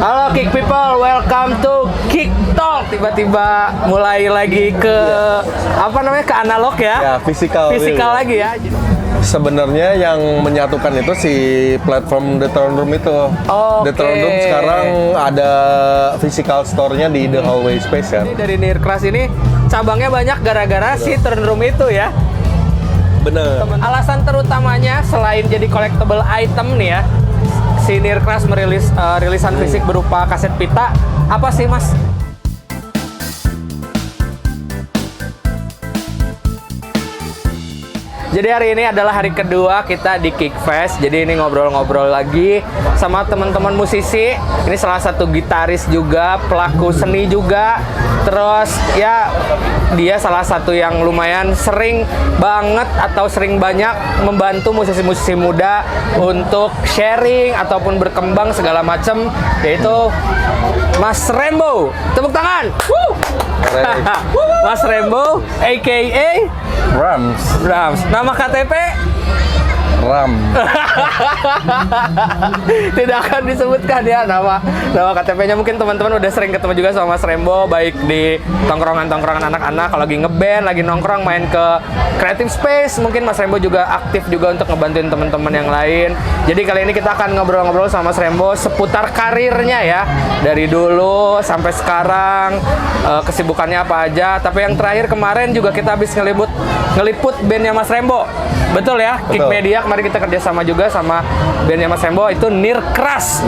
Halo Kick People, welcome to Kick Talk. Tiba-tiba mulai lagi ke ke analog ya? Ya, fisikal lagi ya. Sebenarnya yang menyatukan itu si platform The Throne Room itu. The Throne Room sekarang ada physical store-nya di The Hallway Space ya. Ini dari Nirkras ini cabangnya banyak gara-gara si Throne Room itu ya. Bener. Alasan terutamanya selain jadi collectible item nih ya, si Nirkras merilis rilisan fisik berupa kaset pita. Apa sih Mas? Jadi hari ini adalah hari kedua kita di Kickfest. Jadi ini ngobrol-ngobrol lagi sama teman-teman musisi. Ini salah satu gitaris juga, pelaku seni juga. Terus ya dia salah satu yang lumayan sering banget atau sering banyak membantu musisi-musisi muda untuk sharing ataupun berkembang segala macam, yaitu Mas Rembo. Tepuk tangan. Mas Rembo aka Rams. Nama KTP? Ram. Tidak akan disebutkan ya nama KTP-nya. Mungkin teman-teman udah sering ketemu juga sama Mas Rembo, baik di tongkrongan anak-anak kalau lagi ngeband, lagi nongkrong, main ke Creative Space. Mungkin Mas Rembo juga aktif juga untuk ngebantuin teman-teman yang lain. Jadi kali ini kita akan ngobrol-ngobrol sama Mas Rembo seputar karirnya ya, dari dulu sampai sekarang, kesibukannya apa aja. Tapi yang terakhir kemarin juga kita habis ngeliput bandnya Mas Rembo. Betul ya? Betul. Kick Media kemarin kita kerjasama juga sama bandnya Mas Rembo, itu Nirkras.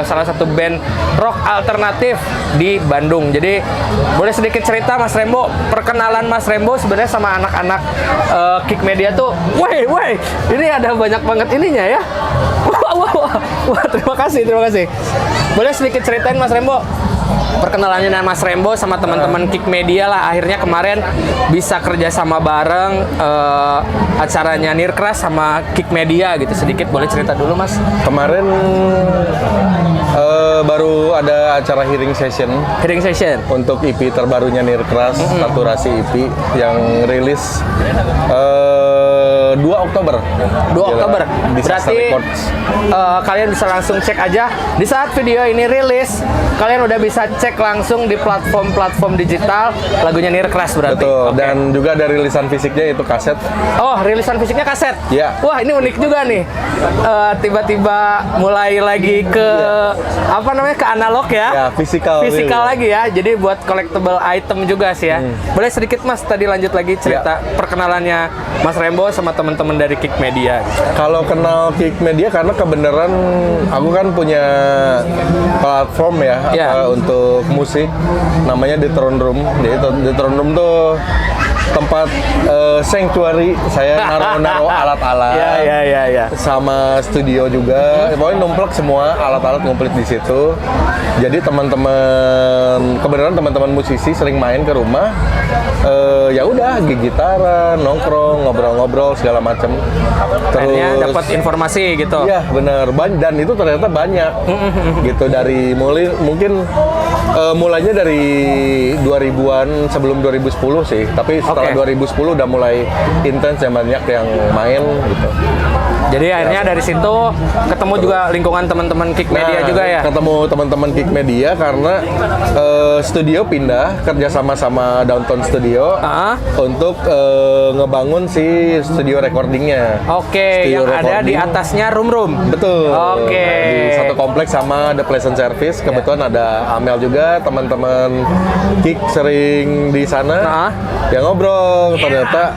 Salah satu band rock alternatif di Bandung. Jadi boleh sedikit cerita Mas Rembo, perkenalan Mas Rembo sebenarnya sama anak-anak Kick Media tuh. Woi, ini ada banyak banget ininya ya. Wah, terima kasih. Boleh sedikit ceritain Mas Rembo perkenalannya dengan Mas Rembo sama teman-teman Kick Media lah. Akhirnya kemarin bisa kerja sama bareng acaranya Nirkras sama Kick Media gitu. Sedikit boleh cerita dulu Mas. Kemarin baru ada acara hearing session untuk EP terbarunya Nirkras, Saturasi EP yang rilis 2 Oktober. 2 Oktober. Berarti kalian bisa langsung cek aja di saat video ini rilis. Kalian udah bisa cek langsung di platform digital lagunya Nirkras berarti. Betul. Okay. Dan juga ada rilisan fisiknya itu kaset. Oh, rilisan fisiknya kaset. Iya. Wah, ini unik juga nih. Tiba-tiba mulai lagi ke ke analog ya. Ya, fisikal lagi ya. Jadi buat collectible item juga sih ya. Boleh sedikit Mas tadi lanjut lagi cerita perkenalannya Mas Rembo sama teman-teman dari Kick Media. Kalau kenal Kick Media karena kebenaran aku kan punya platform ya untuk musik namanya The Throne Room. Jadi The Throne Room tuh tempat sanctuary saya naruh alat-alat. Ya. Sama studio juga. Pokoknya numplek semua alat-alat ngumplit di situ. Jadi kebenaran teman-teman musisi sering main ke rumah. Ya udah gitaran, nongkrong, ngobrol-ngobrol segala macam. Terus dapat informasi gitu. Iya, benar. Dan itu ternyata banyak. Gitu dari mulainya dari 2000-an sebelum 2010 sih. Tapi setelah 2010 udah mulai intens ya, banyak yang main gitu. Jadi akhirnya dari situ ketemu juga lingkungan teman-teman Kick Media juga ya. Ketemu teman-teman Kick Media karena studio pindah kerja sama Downtown Studio untuk ngebangun si studio recordingnya. Oke, yang ada di atasnya Room. Betul. Oke. Di satu kompleks sama The Pleasant Service. Kebetulan ada Amel juga, teman-teman Kick sering di sana. Ya ngobrol ternyata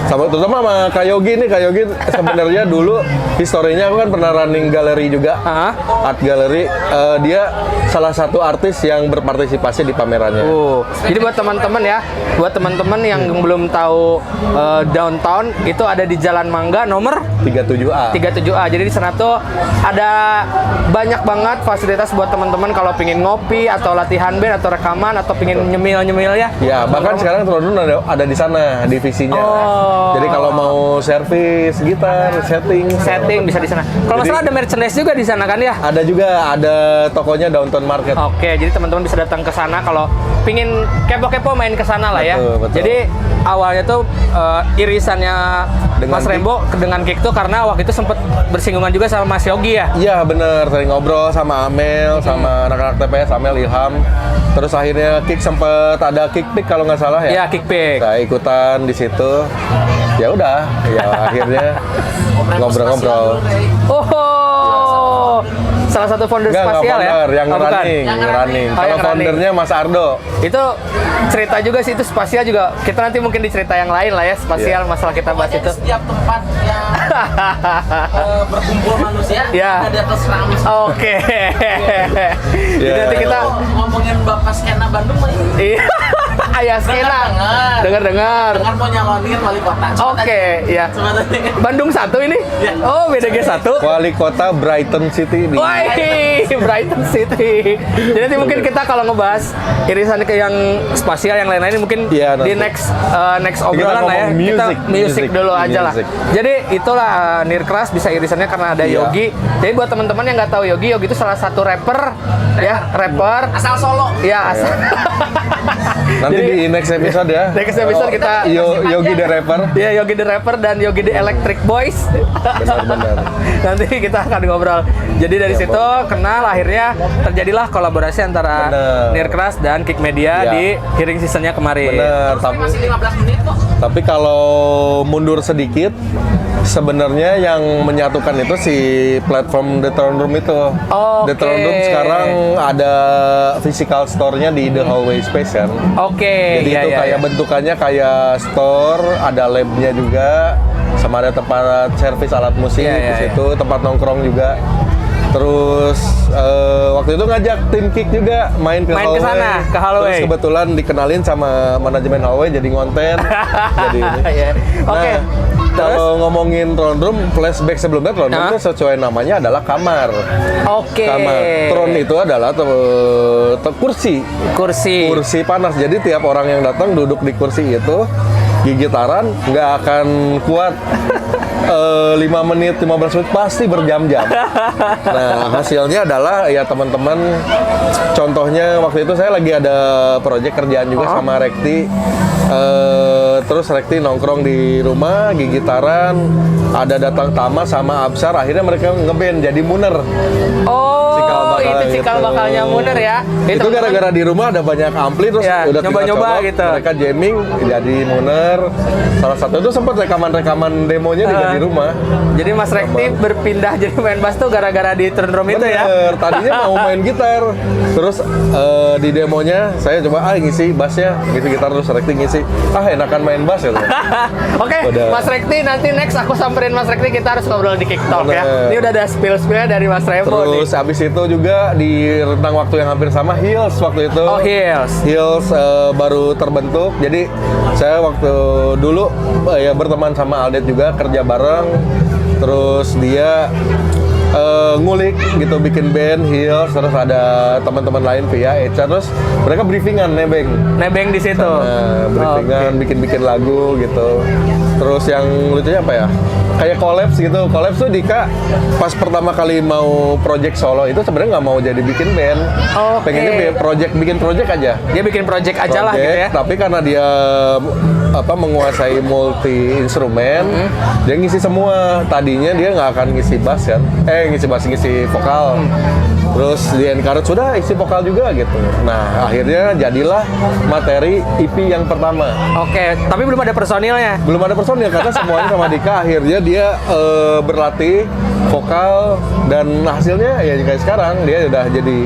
terutama sama Kak Yogi nih. Kak Yogi sebenarnya dulu historinya aku kan pernah running galeri juga, art gallery. Dia salah satu artis yang berpartisipasi di pamerannya. Jadi buat teman-teman yang belum tahu Downtown itu ada di Jalan Mangga nomor 37A. Jadi di sana tuh ada banyak banget fasilitas buat teman-teman kalau pingin ngopi atau latihan band atau rekaman atau pingin nyemil ya. Ya, bahkan sekarang Trodun ada di sana divisinya. Jadi kalau mau servis gitar, setting setting bisa di sana. Kalau nggak Jadi- salah ada merchandise juga di sana kan ya? Ada juga, ada tokonya Downtown Market. Oke, jadi teman-teman bisa datang ke sana kalau pingin kepo-kepo main ke sana lah ya. Betul, betul. Jadi awalnya tuh irisannya Dengan Mas Rembo dengan Kick tuh karena waktu itu sempat bersinggungan juga sama Mas Yogi ya. Iya bener, sering ngobrol sama Amel, sama anak-anak TPS, Amel, Ilham. Terus akhirnya Kick sempet ada Kick Pick kalau nggak salah ya. Iya, Kick Pick. Saya ikutan di situ. Ya udah, ya akhirnya ngobrol-ngobrol. Oh, salah satu founder Nggak spasial ya? founder, yang Oh, bukan. running, Yang running. Oh, Kalau yang running. foundernya Mas Ardo. Itu cerita juga sih, itu spasial juga. Kita nanti mungkin di cerita yang lain lah ya, spasial Iya. masalah kita bahas Pokoknya itu. di setiap tempat yang berkumpul manusia, Ya. ada di atas rame. Oke. Jadi Iya. nanti kita Ngomongin Bapak Skena Bandung mah ini. iya. Ayah skena. Dengar-dengar. Dengar mau nyalonin wali kota. Oke, iya. Coba tadi. Bandung 1 ini? Iya. Oh, BDG 1. Wali kota Brighton City di Woi, Brighton City. Jadi nanti mungkin kita kalau ngebahas irisan ke yang spasial yang lain-lain mungkin Iya, di nanti. next obrolan lah ya. ngomong Kita music, music dulu aja lah. music. Jadi itulah Nirkras bisa irisannya karena ada Iya. Yogi. Jadi buat teman-teman yang nggak tahu Yogi itu salah satu rapper ya, rapper. Asal Solo. Ya, asal. Nanti Jadi, di next episode ya. next episode kita Yogi the rapper. ya Yogi the rapper dan Yogi the Electric Boys. Benar-benar. Nanti kita akan ngobrol. Jadi dari Ya, situ kenal akhirnya terjadilah kolaborasi antara Bener. Nirkras dan Kick Media Ya. di hearing seasonnya kemarin. Bener, tapi Masih 15 menit kok. Tapi kalau mundur sedikit, sebenarnya yang menyatukan itu si platform The Throne Room itu. The Oke. Throne Room sekarang ada physical store-nya di The Hallway Space kan. Oke, Jadi iya, itu iya, kayak iya. bentukannya kayak store, ada lab-nya juga, sama ada tempat servis alat musik Iya, iya, di situ, tempat nongkrong juga. Terus waktu itu ngajak tim Kick juga main ke Main ke Hallway. sana, ke Hallway. Terus kebetulan dikenalin sama manajemen Hallway jadi ngonten. Jadi ini. Iya. Oke. Nah, Terus? kalau ngomongin Throne Room, flashback sebelumnya Throne Room Nah. itu sesuai namanya adalah kamar. Oke. Kamar. Throne itu adalah kursi. Kursi panas. Jadi tiap orang yang datang duduk di kursi itu gigitaran nggak akan kuat 5 menit, 15 menit pasti berjam-jam. Nah, hasilnya adalah ya teman-teman, contohnya waktu itu saya lagi ada proyek kerjaan juga sama Rekti. Terus Rekti nongkrong di rumah, gigitaran, ada datang Tama sama Absar, akhirnya mereka ngeband jadi Muner. Oh, Cikal bakal itu cikal gitu. bakalnya Muner ya. Jadi Itu teman-teman- gara-gara di rumah ada banyak ampli terus Ya, udah tinggal nyoba-nyoba colok, gitu. mereka jamming jadi Muner. Salah satu itu sempat rekaman-rekaman demonya juga di rumah. Jadi Mas Rekti berpindah jadi main bass tuh gara-gara di Throne Room itu ya. Bener, tadinya mau main gitar. Terus di demonya saya coba ngisi bassnya, ngisi gitar terus Rekti ngisi. Enakan main bass ya. Oke, Udah. Mas Rekti nanti next aku samperin Mas Rekti, kita harus ngobrol di TikTok ya. Bener. Ini udah ada spill-spillnya dari Mas Rembo nih. Terus abis itu juga di rentang waktu yang hampir sama Hills waktu itu. Oh, Hills. Hills baru terbentuk. Jadi saya waktu dulu ya berteman sama Aldet juga kerja bareng. Terus dia ngulik gitu bikin band Hills, terus ada teman-teman lain via Echa, terus mereka briefingan nebeng. Nebeng di situ. Nah, briefingan, bikin-bikin lagu gitu. Terus yang lucunya apa ya? Kayak collabs gitu. Collabs tuh Dika pas pertama kali mau project solo itu sebenarnya nggak mau jadi bikin band. Oke. Pengennya bikin project aja. Dia bikin project aja lah gitu ya. Tapi karena dia menguasai multi instrumen, dia ngisi semua. Tadinya dia nggak akan ngisi bass kan? Ngisi bass, ngisi vokal. Terus di encourage sudah isi vokal juga gitu. Nah, akhirnya jadilah materi EP yang pertama. Oke, tapi belum ada personilnya. Belum ada personil karena semuanya sama Dika. Akhirnya dia berlatih vokal dan hasilnya ya kayak sekarang dia udah jadi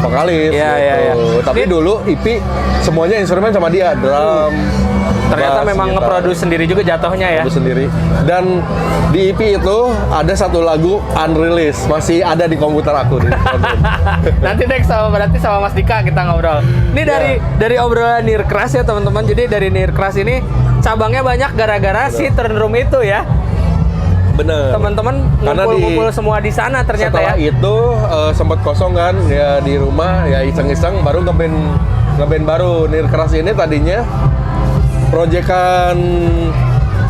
vokalis. Iya, gitu. iya, iya. Tapi dulu EP semuanya instrumen sama dia, drum. Ternyata bass, memang gitar. nge-produce sendiri juga jatuhnya ya. Produce sendiri. Dan di EP itu ada satu lagu unreleased, masih ada di komputer aku di Nanti next berarti sama Mas Dika kita ngobrol. Ini dari obrolan Nirkras ya teman-teman. Jadi dari Nirkras ini cabangnya banyak gara-gara si Throne Room itu ya. Bener. Teman-teman Karena ngumpul-ngumpul semua di sana ternyata setelah ya. itu sempat kosong kan ya di rumah ya iseng-iseng baru ngeband baru. Nirkras ini tadinya proyekan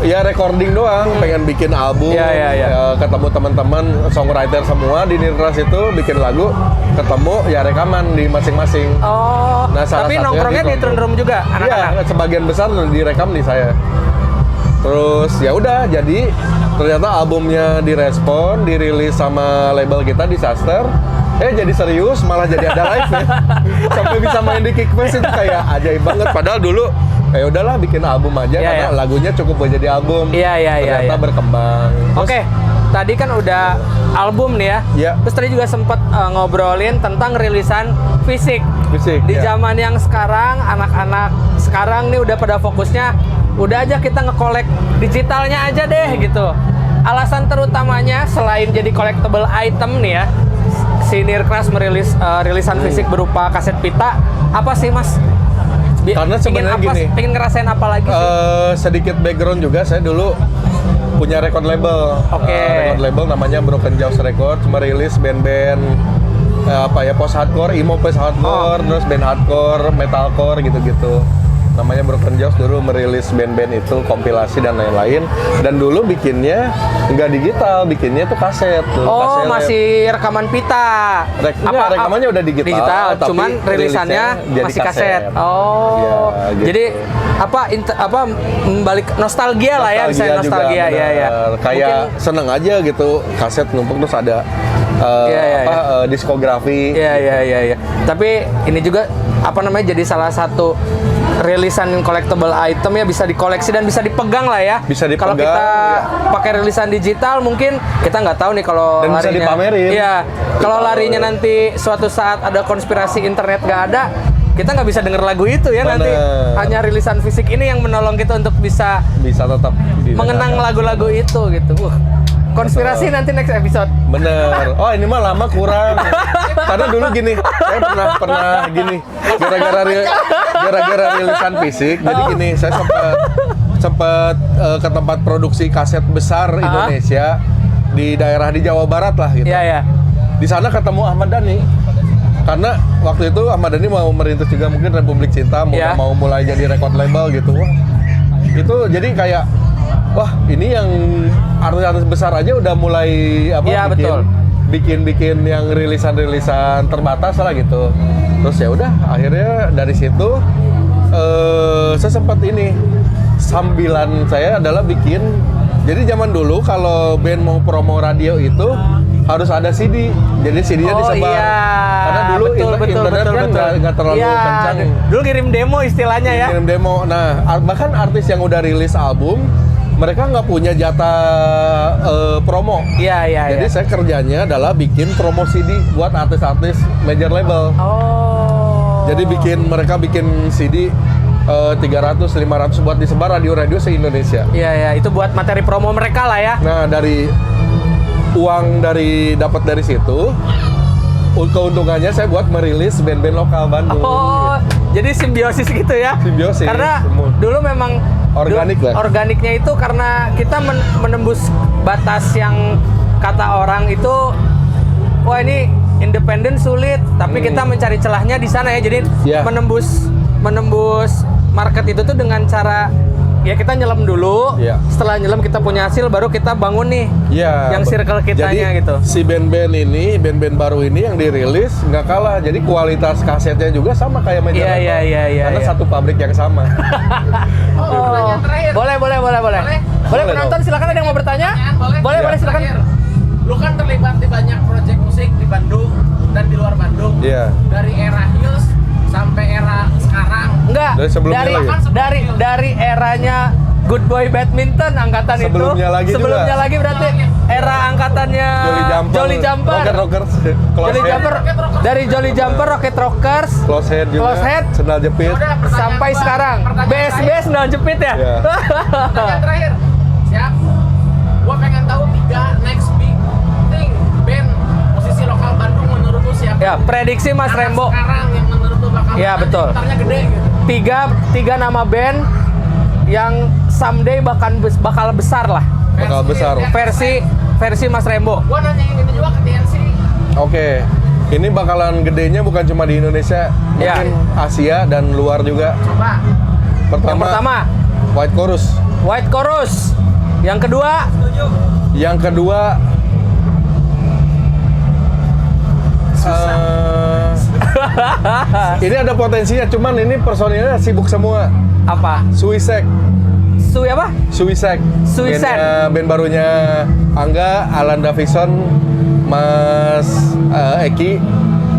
Ya recording doang, pengen bikin album, Iya. ketemu teman-teman songwriter semua di Nirkras itu bikin lagu, ketemu ya rekaman di masing-masing. Oh, Nah, salah tapi satunya nongkrongnya di Trun Room juga anak-anak. Iya, sebagian besar direkam di saya. Terus ya udah, jadi ternyata albumnya direspon, dirilis sama label kita Disaster. Jadi serius, malah jadi ada live ya. Sampai bisa main di Kickfest itu kayak ajaib banget. Padahal dulu ya udahlah bikin album aja karena lagunya cukup buat jadi album. Ternyata berkembang. Terus, Oke, tadi kan udah album nih ya. Iya. Terus tadi juga sempet ngobrolin tentang rilisan fisik. Di ya. zaman yang sekarang, anak-anak sekarang nih udah pada fokusnya, udah aja kita nge-collect digitalnya aja deh gitu. Alasan terutamanya selain jadi collectible item nih ya, si Nirkras merilis rilisan fisik berupa kaset pita, apa sih Mas? Karena sebenarnya gini, pengen ngerasain apa lagi sih? sedikit background juga, saya dulu punya record label. Oke. Record label namanya Broken Jaws Records, merilis band-band post hardcore, emo post hardcore, terus band hardcore, metalcore gitu-gitu. Namanya Broken Jaws, dulu merilis band-band itu, kompilasi dan lain-lain. Dan dulu bikinnya nggak digital, bikinnya tuh kaset. Kaset. Masih rekaman pita. Rekamannya udah digital, tapi cuman rilisannya jadi masih kaset. Ya, gitu. Jadi membalik nostalgia lah ya, misalnya nostalgia juga, ya. Kayak seneng aja gitu, kaset numpuk terus ada diskografi. Iya. Tapi ini juga jadi salah satu rilisan collectible item ya, bisa dikoleksi dan bisa dipegang lah ya. Bisa dipegang. Kalau kita pakai rilisan digital mungkin kita nggak tahu nih kalau dan larinya. bisa dipamerin. Iya. Kalau larinya nanti suatu saat ada konspirasi internet nggak ada, kita nggak bisa denger lagu itu ya. Nanti hanya rilisan fisik ini yang menolong kita untuk bisa tetap mengenang lagu-lagu itu gitu. Konspirasi nanti next episode. Bener. Oh ini mah lama kurang. Karena dulu gini, saya pernah gini. Gara-gara rilisan fisik, jadi gini, saya sempat ke tempat produksi kaset besar Indonesia di daerah di Jawa Barat lah gitu. Iya. Di sana ketemu Ahmad Dhani. Karena waktu itu Ahmad Dhani mau merintis juga mungkin Republik Cinta, mau mulai jadi record label gitu. Wah, itu jadi kayak, wah ini yang artis-artis besar aja udah mulai bikin yang rilisan terbatas lah gitu. Terus ya udah, akhirnya dari situ saya sempat sambilan saya adalah bikin. Jadi zaman dulu kalau band mau promo radio itu harus ada CD. Jadi CD-nya disebar. Iya. Karena dulu internet kan nggak terlalu kencang. Dulu kirim demo istilahnya ya. Kirim demo. Nah, bahkan artis yang udah rilis album, mereka nggak punya jatah promo. Iya. Jadi saya kerjanya adalah bikin promo CD buat artis-artis major label. Jadi mereka bikin CD 300-500 buat disebar radio-radio se-Indonesia. Iya, itu buat materi promo mereka lah ya. Nah, dari uang dapat dari situ, keuntungannya saya buat merilis band-band lokal Bandung. Jadi simbiosis gitu ya? Simbiosis. Karena dulu memang organik lah. Organiknya itu karena kita menembus batas yang kata orang itu, wah ini independen sulit, tapi kita mencari celahnya di sana ya. Jadi menembus market itu tuh dengan cara ya kita nyelam dulu. Setelah nyelam kita punya hasil, baru kita bangun nih yang circle kitanya. Jadi, gitu. Si band-band baru ini yang dirilis nggak kalah. Jadi kualitas kasetnya juga sama kayak major label. Karena satu pabrik yang sama. Boleh. Boleh penonton silakan, ada yang mau bertanya? Boleh silakan. Lu kan terlibat di banyak proyek musik di Bandung dan di luar Bandung. Dari era Hills sampai era sekarang. Enggak. Dari eranya Good Boy Badminton angkatan sebelumnya itu. Sebelumnya lagi berarti era angkatannya Jolly Jumper. Rockers. Jolly Jumper. Dari Jolly Jumper, Rocket Rockers, Close Head juga. Sendal jepit. Sampai sekarang. BSB sendal jepit ya. Pertanyaan terakhir. Siap. Gua pengen tahu 3 next big thing band musisi lokal Bandung menurut lu siapa? Ya, prediksi Mas Rembo. Sekarang yang menurut lu bakal betul. Gitarnya gede gitu. Tiga nama band yang someday bakal besar lah. Bakal besar. Versi Mas Rembo. Gua nanyain ini juga ke TNC. Oke. Ini bakalan gedenya bukan cuma di Indonesia, mungkin Asia dan luar juga. Coba. Pertama, White Chorus. White Chorus. Yang kedua, ini ada potensinya, cuman ini personilnya sibuk semua. apa? Suicide. Apa? Suicide. Suicide. Band barunya Angga, Alan Davison, Mas Eki,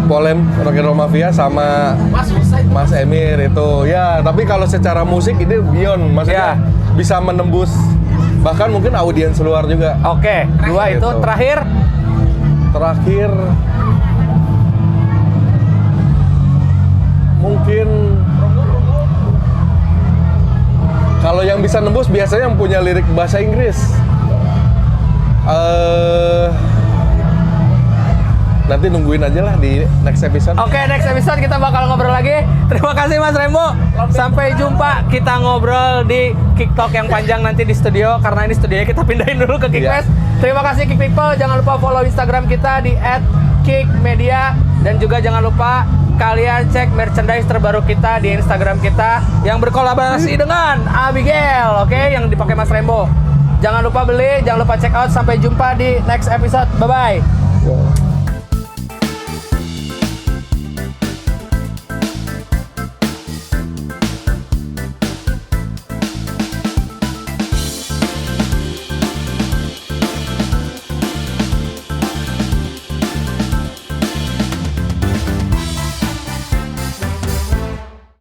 Polem, Rock and Roll Mafia, sama Mas Emir itu. Ya, tapi kalau secara musik ini beyond, maksudnya bisa menembus bahkan mungkin audiens luar juga. Oke, dua itu. Gitu. Terakhir, mungkin kalau yang bisa nembus biasanya yang punya lirik bahasa Inggris. Nanti nungguin aja lah di next episode. Oke, next episode kita bakal ngobrol lagi. Terima kasih Mas Rembo. Sampai jumpa. Kita ngobrol di Kick Talk yang panjang nanti di studio. Karena ini studionya kita pindahin dulu ke Kickfest. Terima kasih Kick People. Jangan lupa follow Instagram kita di @kickmedia. Dan juga jangan lupa kalian cek merchandise terbaru kita di Instagram kita yang berkolaborasi dengan Abigail, oke, yang dipakai Mas Rembo. Jangan lupa beli, jangan lupa check out. Sampai jumpa di next episode. Bye-bye.